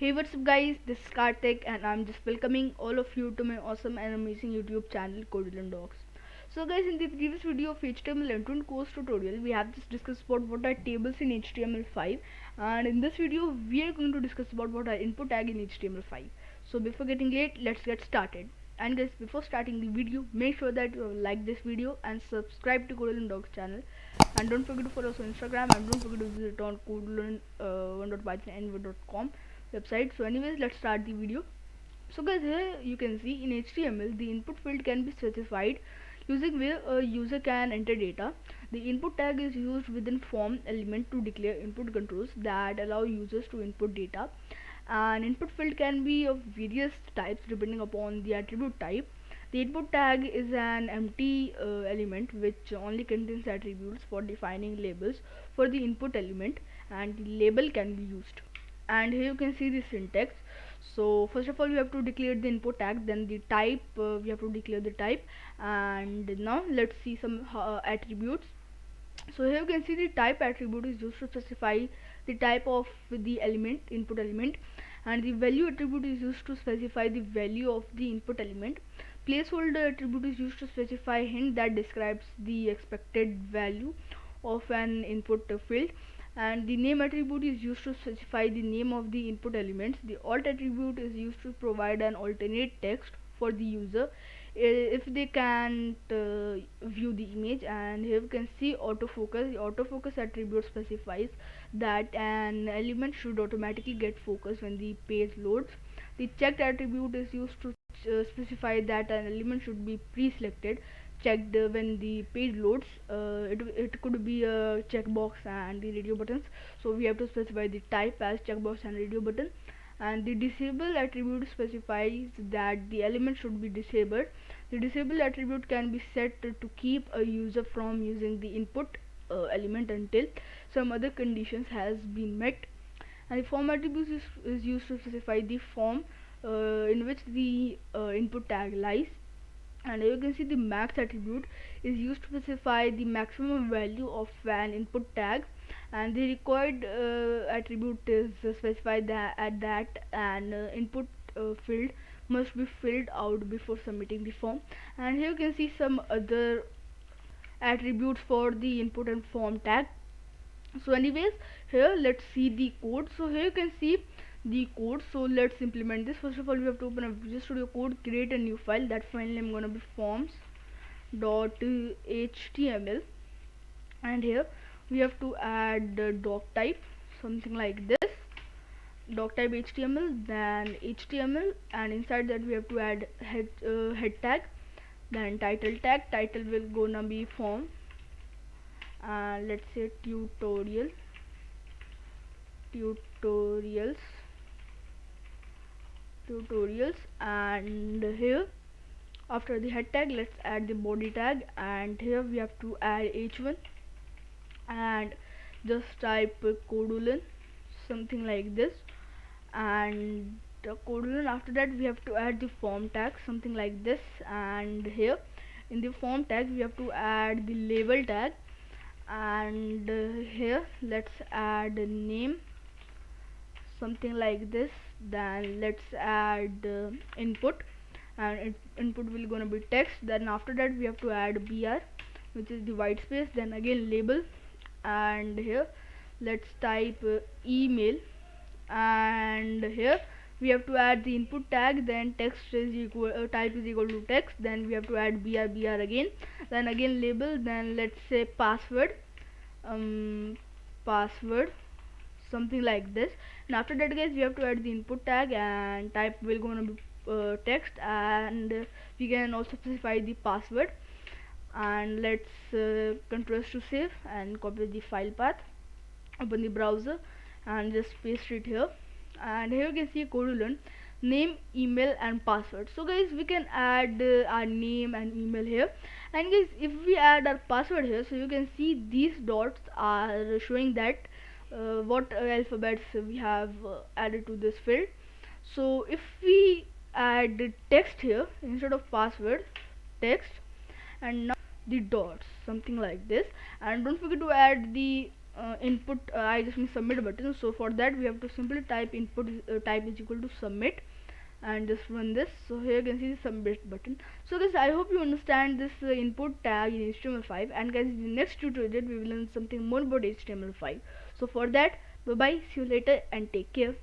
Hey, what's up guys, this is Karthik and I'm just welcoming all of you to my awesome and amazing YouTube channel Codulin Dogs. So guys, in the previous video of HTML end-to-end course tutorial, we have just discussed about what are tables in HTML5, and in this video we are going to discuss about what are input tag in HTML5. So before getting late, let's get started. And guys, before starting the video, make sure that you like this video and subscribe to Codulin Dogs channel, and don't forget to follow us on Instagram, and don't forget to visit on codulin1.pythonenv.com website. So anyways, let's start the video. So guys, here you can see in HTML the input field can be specified using where a user can enter data. The input tag is used within form element to declare input controls that allow users to input data. An input field can be of various types depending upon the attribute type. The input tag is an empty element which only contains attributes for defining labels for the input element, and the label can be used. And here you can see the syntax. So first of all, we have to declare the input tag, then the type, we have to declare the type, and now let's see some attributes. So here you can see the type attribute is used to specify the type of the element, input element, and the value attribute is used to specify the value of the input element. Placeholder attribute is used to specify hint that describes the expected value of an input field, and the name attribute is used to specify the name of the input elements. The alt attribute is used to provide an alternate text for the user if they can't view the image. And here we can see autofocus. The autofocus attribute specifies that an element should automatically get focused when the page loads. The checked attribute is used to specify that an element should be pre-selected, checked when the page loads. It could be a checkbox and the radio buttons, so we have to specify the type as checkbox and radio button. And the disable attribute specifies that the element should be disabled. The disable attribute can be set to keep a user from using the input element until some other conditions has been met. And the form attribute is used to specify the form in which the input tag lies. And you can see the max attribute is used to specify the maximum value of an input tag, and the required attribute is specified that an input field must be filled out before submitting the form. And here you can see some other attributes for the input and form tag. So anyways, here let's see the code. So here you can see the code. So let's implement this. First of all, we have to open a Visual Studio Code, create a new file. That file name gonna be forms.html, and here we have to add the doc type, something like this, doc type HTML, then HTML, and inside that we have to add head tag, then title tag. Title will gonna be form, and let's say tutorials. And here after the head tag, let's add the body tag, and here we have to add h1 and just type codulin, something like this, and codulin. After that we have to add the form tag, something like this, and here in the form tag we have to add the label tag, and here let's add a name, something like this. Then let's add input, and input will gonna be text. Then after that we have to add br, which is the white space, then again label, and here let's type email, and here we have to add the input tag, then text is equal type is equal to text, then we have to add br again, then again label, then let's say password, password, something like this. And after that guys, we have to add the input tag, and type will gonna be text, and we can also specify the password. And let's Ctrl to save and copy the file path, open the browser and just paste it here. And here you can see codulin name, email and password. So guys, we can add our name and email here, and guys, if we add our password here, so you can see these dots are showing that what alphabets we have added to this field. So if we add text here instead of password, text, and now the dots, something like this. And don't forget to add the input I just mean submit button. So for that we have to simply type input type is equal to submit and just run this. So here you can see the submit button. So guys, I hope you understand this input tag in HTML5, and guys, in the next tutorial we will learn something more about HTML5. So for that, bye bye, see you later and take care.